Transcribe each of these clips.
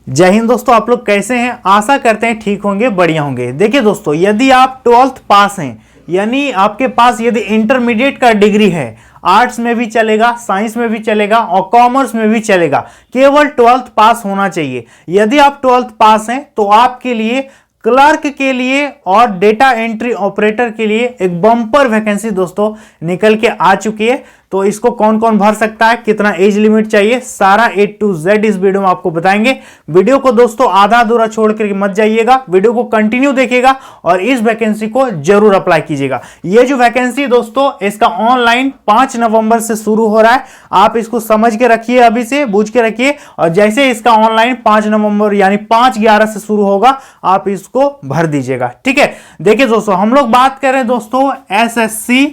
जय हिंद दोस्तों, आप लोग कैसे हैं? आशा करते हैं ठीक होंगे, बढ़िया होंगे। देखिए दोस्तों, यदि आप 12th पास हैं, यानी आपके पास यदि इंटरमीडिएट का डिग्री है, आर्ट्स में भी चलेगा, साइंस में भी चलेगा और कॉमर्स में भी चलेगा, केवल 12th पास होना चाहिए। यदि आप 12th पास हैं तो आपके लिए क्लर्क के लिए और डेटा एंट्री ऑपरेटर के लिए एक बम्पर वैकेंसी दोस्तों निकल के आ चुकी है। तो इसको कौन कौन भर सकता है, कितना एज लिमिट चाहिए, सारा A to Z इस वीडियो में आपको बताएंगे। वीडियो को दोस्तों आधा अधूरा छोड़ कर मत जाइएगा, वीडियो को कंटिन्यू देखिएगा और इस वैकेंसी को जरूर अप्लाई कीजिएगा। ये जो वैकेंसी दोस्तों, इसका ऑनलाइन 5 नवंबर से शुरू हो रहा है। आप इसको समझ के रखिए, अभी से बूझ के रखिए, और जैसे इसका ऑनलाइन 5 नवंबर यानी 5/11 से शुरू होगा, आप इसको भर दीजिएगा। ठीक है, देखिए दोस्तों, हम लोग बात कर रहे हैं दोस्तों SSC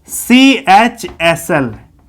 CHSL,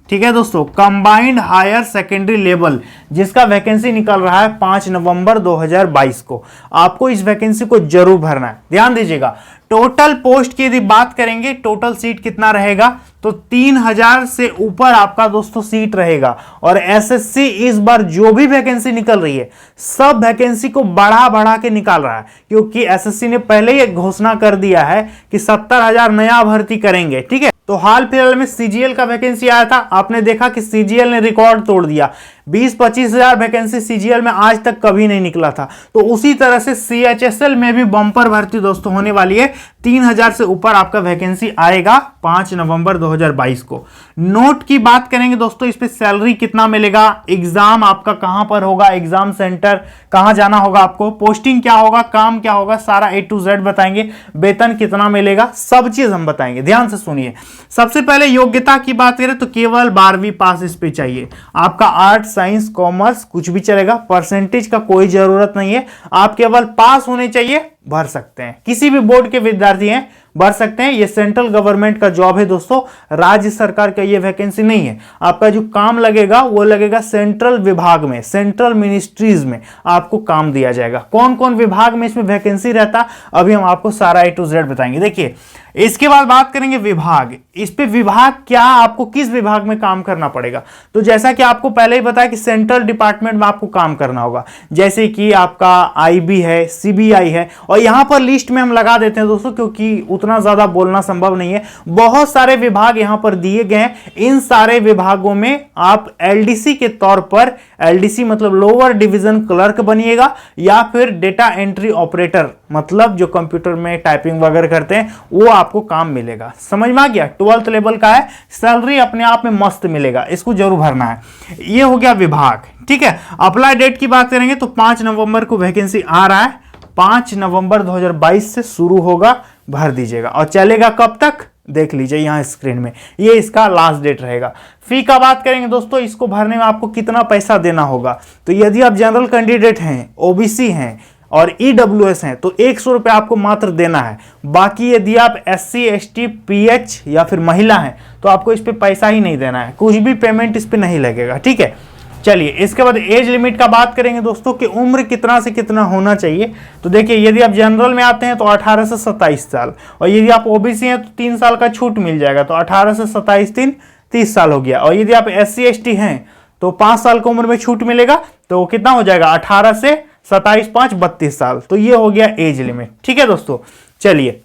ठीक है दोस्तों, कंबाइंड हायर सेकेंडरी लेवल, जिसका वैकेंसी निकल रहा है 5 नवंबर 2022 को। आपको इस वैकेंसी को जरूर भरना है, ध्यान दीजिएगा। टोटल पोस्ट की यदि बात करेंगे, टोटल सीट कितना रहेगा, तो 3000 से ऊपर आपका दोस्तों सीट रहेगा। और SSC इस बार जो भी वैकेंसी निकल रही है, सब वैकेंसी को बढ़ा बढ़ा के निकाल रहा है, क्योंकि SSC ने पहले ही एक घोषणा कर दिया है कि 70,000 नया भर्ती करेंगे। ठीक है, तो हाल फिलहाल में CGL का वैकेंसी आया था, आपने देखा कि CGL ने रिकॉर्ड तोड़ दिया। 20-25 हजार वैकेंसी CGL में आज तक कभी नहीं निकला था। तो उसी तरह से CHSL में भी बम्पर भर्ती दोस्तों होने वाली है। 3000 से ऊपर आपका वैकेंसी आएगा 5 नवंबर 2022 को। नोट की बात करेंगे दोस्तों, इस पे सैलरी कितना मिलेगा, एग्जाम आपका कहां पर होगा, एग्जाम सेंटर कहां जाना होगा आपको, पोस्टिंग क्या होगा, काम क्या होगा, सारा A to Z बताएंगे। वेतन कितना मिलेगा, सब चीज हम बताएंगे, ध्यान से सुनिए। सबसे पहले योग्यता की बात करें तो केवल 12वीं पास इस पे चाहिए। आपका आर्ट्स, साइंस, कॉमर्स कुछ भी चलेगा, परसेंटेज का कोई जरूरत नहीं है, आप केवल पास होने चाहिए, भर सकते हैं। किसी भी बोर्ड के विद्यार्थी हैं, भर सकते हैं। ये सेंट्रल गवर्नमेंट का जॉब है दोस्तों, राज्य सरकार का ये वैकेंसी नहीं है। आपका जो काम लगेगा वो लगेगा सेंट्रल विभाग में, सेंट्रल मिनिस्ट्रीज में आपको काम दिया जाएगा। कौन कौन विभाग में इसमें वैकेंसी रहता, अभी हम आपको सारा A to Z बताएंगे। देखिए, इसके बाद बात करेंगे विभाग। इस पे विभाग क्या, आपको किस विभाग में काम करना पड़ेगा, तो जैसा कि आपको पहले ही बताया कि सेंट्रल डिपार्टमेंट में आपको काम करना होगा, जैसे कि आपका IB है, CBI है, और यहां पर लिस्ट में हम लगा देते हैं दोस्तों, क्योंकि उतना ज्यादा बोलना संभव नहीं है। बहुत सारे विभाग यहां पर दिए गए हैं। इन सारे विभागों में आप LDC के तौर पर, LDC मतलब लोअर डिवीजन क्लर्क बनिएगा, या फिर डेटा एंट्री ऑपरेटर, मतलब जो कंप्यूटर में टाइपिंग वगैरह करते हैं, वो आपको काम मिलेगा। समझ में आ गया? 12th लेवल का है, सैलरी अपने आप में मस्त मिलेगा, इसको जरूर भरना है। ये हो गया विभाग। ठीक है, अप्लाई डेट की बात करेंगे तो 5 नवंबर को वैकेंसी आ रहा है, 5 नवंबर 2022 से शुरू होगा, भर दीजिएगा। और चलेगा कब तक, देख लीजिए यहां स्क्रीन में, ये इसका लास्ट डेट रहेगा। फी का बात करेंगे दोस्तों, इसको भरने में आपको कितना पैसा देना होगा, तो यदि आप जनरल कैंडिडेट हैं, OBC हैं और EWS हैं, तो 100 रुपये आपको मात्र देना है। बाकी यदि आप SC ST PH या फिर महिला हैं, तो आपको इस पे पैसा ही नहीं देना है, कुछ भी पेमेंट इस पे नहीं लगेगा। ठीक है, चलिए इसके बाद एज लिमिट का बात करेंगे दोस्तों कि उम्र कितना से कितना होना चाहिए। तो देखिए, यदि आप जनरल में आते हैं तो 18 से 27 साल, और यदि आप OBC हैं तो 3 साल का छूट मिल जाएगा, तो 18 से 27 3 30 साल हो गया। और यदि आप SC ST हैं तो 5 साल की उम्र में छूट मिलेगा, तो कितना हो जाएगा, 18 से 27 5 32 साल। तो ये हो गया एज लिमिट। ठीक है दोस्तों, चलिए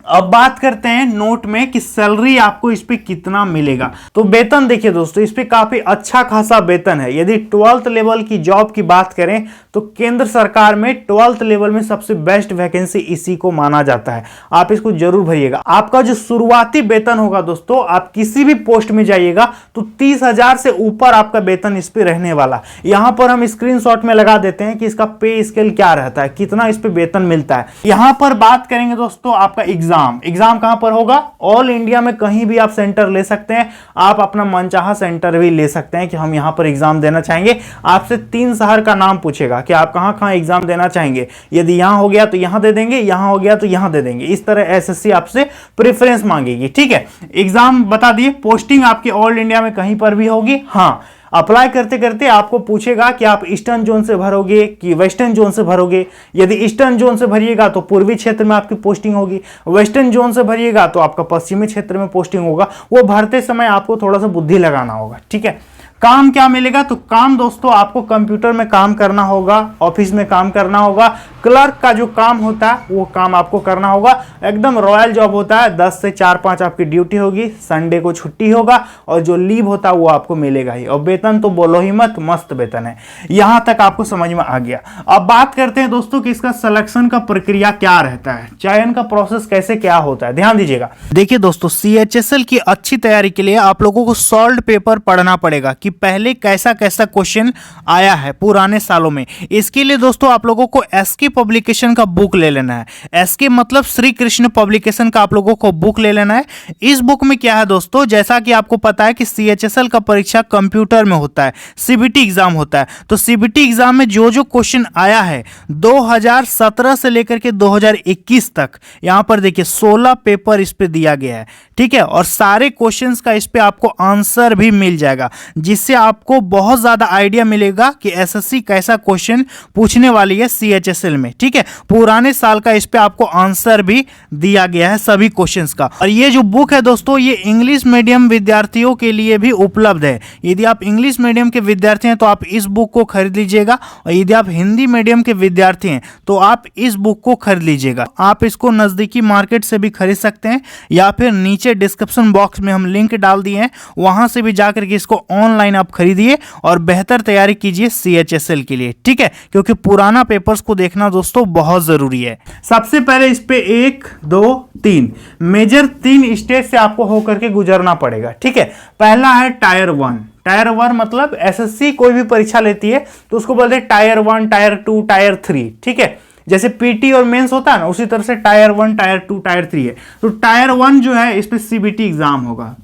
अब बात करते हैं नोट में कि सैलरी आपको इस पे कितना मिलेगा। तो वेतन देखिए दोस्तों, इस पे काफी अच्छा खासा वेतन है। यदि 12th लेवल की जॉब की बात करें तो केंद्र सरकार में 12th लेवल में सबसे बेस्ट वैकेंसी इसी को माना जाता है। आप इसको जरूर भरिएगा। आपका जो शुरुआती वेतन होगा दोस्तों, आप किसी भी पोस्ट में जाइएगा तो 30,000 से ऊपर आपका वेतन इस पे रहने वाला। यहां पर हम स्क्रीनशॉट में लगा देते हैं कि इसका पे स्केल क्या रहता है, कितना इस पे वेतन मिलता है। यहां पर बात करेंगे दोस्तों आपका एग्जाम कहां पर होगा, ऑल इंडिया में कहीं भी आप सेंटर ले सकते हैं। आप अपना मनचाहा सेंटर भी ले सकते हैं कि हम यहां पर एग्जाम देना चाहेंगे। आपसे 3 शहर का नाम पूछेगा कि आप कहां कहां एग्जाम देना चाहेंगे। यदि यहां हो गया तो यहां दे देंगे, यहां हो गया तो यहां दे देंगे। इस तरह SSC आपसे प्रेफरेंस मांगेगी। ठीक है, एग्जाम बता दिए। पोस्टिंग आपकी ऑल इंडिया में कहीं पर भी होगी। हाँ, अप्लाई करते करते आपको पूछेगा कि आप ईस्टर्न जोन से भरोगे कि वेस्टर्न जोन से भरोगे। यदि ईस्टर्न जोन से भरिएगा तो पूर्वी क्षेत्र में आपकी पोस्टिंग होगी, वेस्टर्न जोन से भरिएगा तो आपका पश्चिमी क्षेत्र में पोस्टिंग होगा। वो भरते समय आपको थोड़ा सा बुद्धि लगाना होगा। ठीक है, काम क्या मिलेगा? तो काम दोस्तों आपको कंप्यूटर में काम करना होगा, ऑफिस में काम करना होगा, क्लर्क का जो काम होता है वो काम आपको करना होगा। एकदम रॉयल जॉब होता है, 10 से 4-5 आपकी ड्यूटी होगी, संडे को छुट्टी होगा और जो लीव होता है वो आपको मिलेगा ही, और वेतन तो बोलो ही मत, मस्त वेतन है। यहां तक आपको समझ में आ गया। अब बात करते हैं दोस्तों कि इसका सिलेक्शन का प्रक्रिया क्या रहता है, चयन का प्रोसेस कैसे क्या होता है। ध्यान दीजिएगा। देखिए दोस्तों, CHSL की अच्छी तैयारी के लिए आप लोगों को सॉल्व पेपर पढ़ना पड़ेगा कि पहले कैसा कैसा क्वेश्चन आया है पुराने सालों में। इसके लिए दोस्तों आप लोगों को SK पब्लिकेशन का बुक ले लेना है। SK मतलब श्री कृष्ण पब्लिकेशन का आप लोगों को बुक ले लेना है। इस बुक में क्या है दोस्तों, जैसा कि आपको पता है कि CHSL का परीक्षा कंप्यूटर में होता है, CBT एग्जाम होता है। तो CBT एग्जाम में जो जो क्वेश्चन आया है 2017 से लेकर के 2021 तक, यहां पर देखिए 16 पेपर इस पे दिया गया है, ठीक है। और सारे क्वेश्चंस का इस पे आपको आंसर भी मिल जाएगा, जिससे आपको बहुत ज्यादा आइडिया मिलेगा कि SSC कैसा क्वेश्चन पूछने वाली है CHSL में, ठीक है। पुराने साल का इस पे आपको आंसर भी दिया गया है सभी क्वेश्चंस का। और ये जो बुक है दोस्तों, ये इंग्लिश मीडियम विद्यार्थियों के लिए भी उपलब्ध है। यदि आप इंग्लिश मीडियम के विद्यार्थी हैं तो आप इस बुक को खरीद लीजिएगा, और यदि आप हिंदी मीडियम के विद्यार्थी हैं तो आप इस बुक को खरीद लीजिएगा। आप इसको नजदीकी मार्केट से भी खरीद सकते हैं, या फिर नीचे डिस्क्रिप्शन बॉक्स में हम लिंक डाल दिए हैं, वहां से भी जाकर के इसको ऑनलाइन आप खरीदिए और बेहतर तैयारी कीजिए CHSL के लिए, ठीक है। क्योंकि पुराना पेपर्स को देखना दोस्तों बहुत जरूरी है। सबसे पहले इस पे 1, 2, 3 मेजर 3 स्टेज से आपको होकर के गुजरना पड़ेगा, ठीक है। पहला है टायर 1। टायर 1 मतलब SSC कोई भी परीक्षा लेती है तो उसको बोलते हैं टायर 1, टायर 2, टायर 3, ठीक है। जैसे PT और मेंस होता है ना, उसी तरह से टायर 1, टायर 2, टायर 3 है। तो टायर 1 जो है इस पे CBT एग्जाम होगा,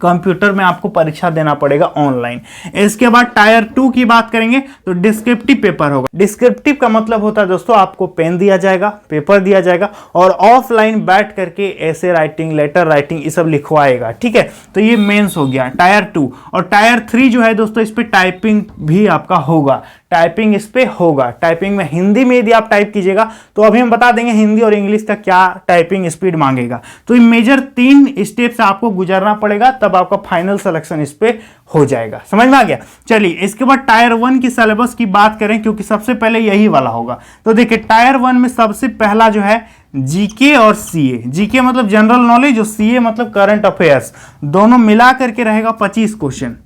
कंप्यूटर में आपको परीक्षा देना पड़ेगा ऑनलाइन। इसके बाद टायर 2 की बात करेंगे तो डिस्क्रिप्टिव पेपर होगा। डिस्क्रिप्टिव का मतलब होता है दोस्तों आपको पेन दिया जाएगा, पेपर दिया जाएगा और ऑफलाइन बैठ करके ऐसे राइटिंग, लेटर राइटिंग ये सब लिखवाएगा, ठीक है। तो ये मेंस हो गया टायर 2। और टायर 3 जो है दोस्तों, इस पे टाइपिंग भी आपका होगा, टाइपिंग इस पे होगा। टाइपिंग में हिंदी में यदि आप टाइप कीजिएगा तो अभी हम बता देंगे हिंदी और इंग्लिश का क्या टाइपिंग स्पीड मांगेगा। तो ये मेजर 3 स्टेप से आपको गुजरना पड़ेगा, तब आपका फाइनल सिलेक्शन इस पे हो जाएगा। समझ में आ गया? चलिए इसके बाद टायर 1 की सिलेबस की बात करें, क्योंकि सबसे पहले यही वाला होगा। तो देखिए टायर 1 में सबसे पहला जो है GK और CA। GK मतलब जनरल नॉलेज और CA मतलब करंट अफेयर्स, दोनों मिला करके रहेगा 25 क्वेश्चन,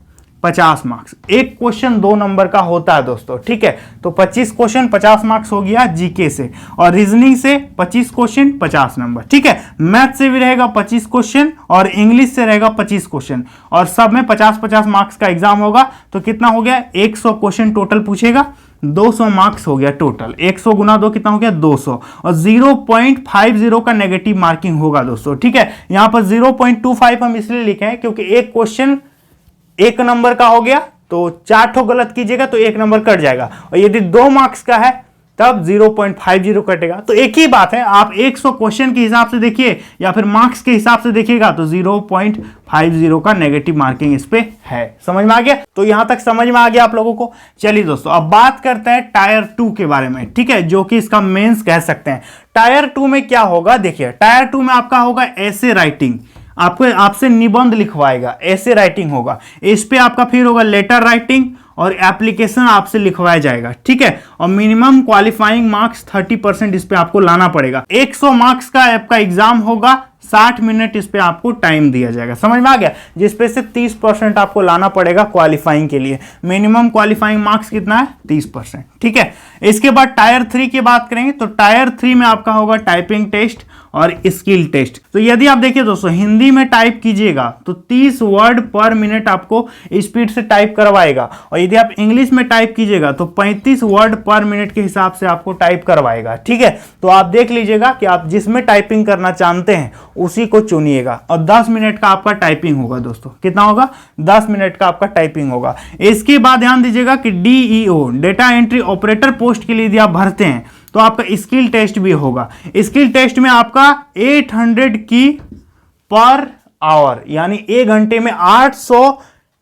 50 मार्क्स। एक क्वेश्चन 2 नंबर का होता है दोस्तों, ठीक है। तो 25 क्वेश्चन 50 मार्क्स हो गया GK से, और रीजनिंग से 25 क्वेश्चन 50 नंबर, ठीक है। मैथ से भी रहेगा 25 क्वेश्चन और इंग्लिश से रहेगा 25 क्वेश्चन, और सब में 50-50 मार्क्स का एग्जाम होगा। तो कितना हो गया? 100 क्वेश्चन टोटल पूछेगा, 200 मार्क्स हो गया टोटल। 100 गुना 2 कितना हो गया? 200। और 0.50 का नेगेटिव मार्किंग होगा दोस्तों, ठीक है। यहां पर 0.25 हम इसलिए लिखे हैं क्योंकि एक क्वेश्चन 1 नंबर का हो गया, तो 4 ठो गलत कीजिएगा तो 1 नंबर कट जाएगा, और यदि 2 मार्क्स का है तब 0.50 कटेगा। तो एक ही बात है, आप 100 क्वेश्चन के हिसाब से देखिए या फिर मार्क्स के हिसाब से देखिएगा तो 0.50 का नेगेटिव मार्किंग इस पे है। समझ में आ गया? तो यहां तक समझ में आ गया आप लोगों को। चलिए दोस्तों अब बात करते हैं टायर 2 के बारे में, ठीक है, जो कि इसका मेंस कह सकते हैं। टायर 2 में क्या होगा? देखिए टायर 2 में आपका होगा ऐसे राइटिंग, आपको आपसे निबंध लिखवाएगा, ऐसे राइटिंग होगा। इस पे आपका फिर होगा लेटर राइटिंग और एप्लीकेशन आपसे लिखवाया जाएगा, ठीक है। और मिनिमम क्वालिफाइंग मार्क्स 30% इस पे आपको लाना पड़ेगा। 100 मार्क्स का आपका एग्जाम होगा, 60 मिनट इस पे आपको टाइम दिया जाएगा। समझ में आ गया? जिसपे से 30% आपको लाना पड़ेगा क्वालिफाइंग के लिए। मिनिमम क्वालिफाइंग मार्क्स कितना है? 30%, ठीक है। इसके बाद टायर 3 की बात करेंगे तो टायर 3 में आपका होगा टाइपिंग टेस्ट और स्किल टेस्ट। तो यदि आप देखिए दोस्तों हिंदी में टाइप कीजिएगा तो 30 वर्ड पर मिनट आपको स्पीड से टाइप करवाएगा, और यदि आप इंग्लिश में टाइप कीजिएगा तो 35 वर्ड पर मिनट के हिसाब से आपको टाइप करवाएगा, ठीक है। तो आप देख लीजिएगा कि आप जिसमें टाइपिंग करना चाहते हैं उसी को चुनिएगा, और 10 मिनट का आपका टाइपिंग होगा दोस्तों। कितना होगा? 10 मिनट का आपका टाइपिंग होगा। इसके बाद ध्यान दीजिएगा कि DEO data entry operator post के लिए यदि आप भरते हैं तो आपका स्किल टेस्ट भी होगा। स्किल टेस्ट में आपका 800 की पर आवर, यानी 1 घंटे में 800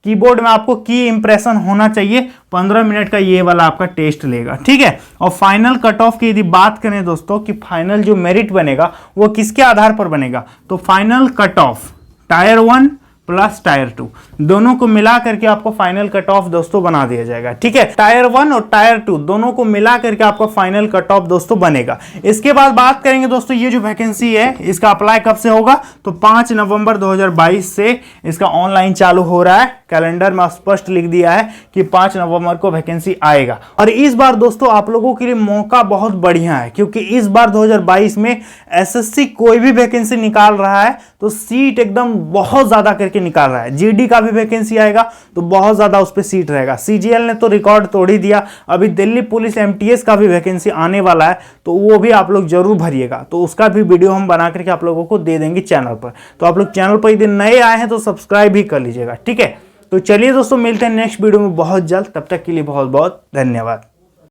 कीबोर्ड में आपको की इंप्रेशन होना चाहिए। 15 मिनट का ये वाला आपका टेस्ट लेगा, ठीक है। और फाइनल कट ऑफ की यदि बात करें दोस्तों कि फाइनल जो मेरिट बनेगा वो किसके आधार पर बनेगा, तो final cut off tyre 1 plus tyre 2, दोनों को मिला करके आपको फाइनल कट ऑफ दोस्तों बना दिया जाएगा। ठीक है, टायर 1 और टायर 2 दोनों को मिला करके आपका फाइनल कट ऑफ दोस्तों बनेगा। इसके बाद बात करेंगे दोस्तों, ये जो वैकेंसी है इसका अप्लाई कब से होगा, तो 5 नवंबर 2022 से इसका ऑनलाइन चालू हो रहा है। कैलेंडर में स्पष्ट लिख दिया है कि 5 नवंबर को वैकेंसी आएगा। और इस बार दोस्तों आप लोगों के लिए मौका बहुत बढ़िया है, क्योंकि इस बार 2022 में एसएससी कोई भी वैकेंसी निकाल रहा है तो सीट एकदम बहुत ज्यादा करके निकाल रहा है। जीडी का भी वैकेंसी आएगा तो बहुत ज्यादा उस पर सीट रहेगा। सीजीएल ने तो रिकॉर्ड तोड़ ही दिया। अभी दिल्ली पुलिस एमटीएस का भी वैकेंसी आने वाला है, तो वो भी आप लोग जरूर भरिएगा। तो उसका भी वीडियो हम बना करके आप लोगों को दे देंगे चैनल पर। तो आप लोग चैनल पर यदि नए आए हैं तो सब्सक्राइब भी कर लीजिएगा। ठीक है, तो चलिए दोस्तों, मिलते हैं नेक्स्ट वीडियो में बहुत जल्द। तब तक के लिए बहुत बहुत धन्यवाद।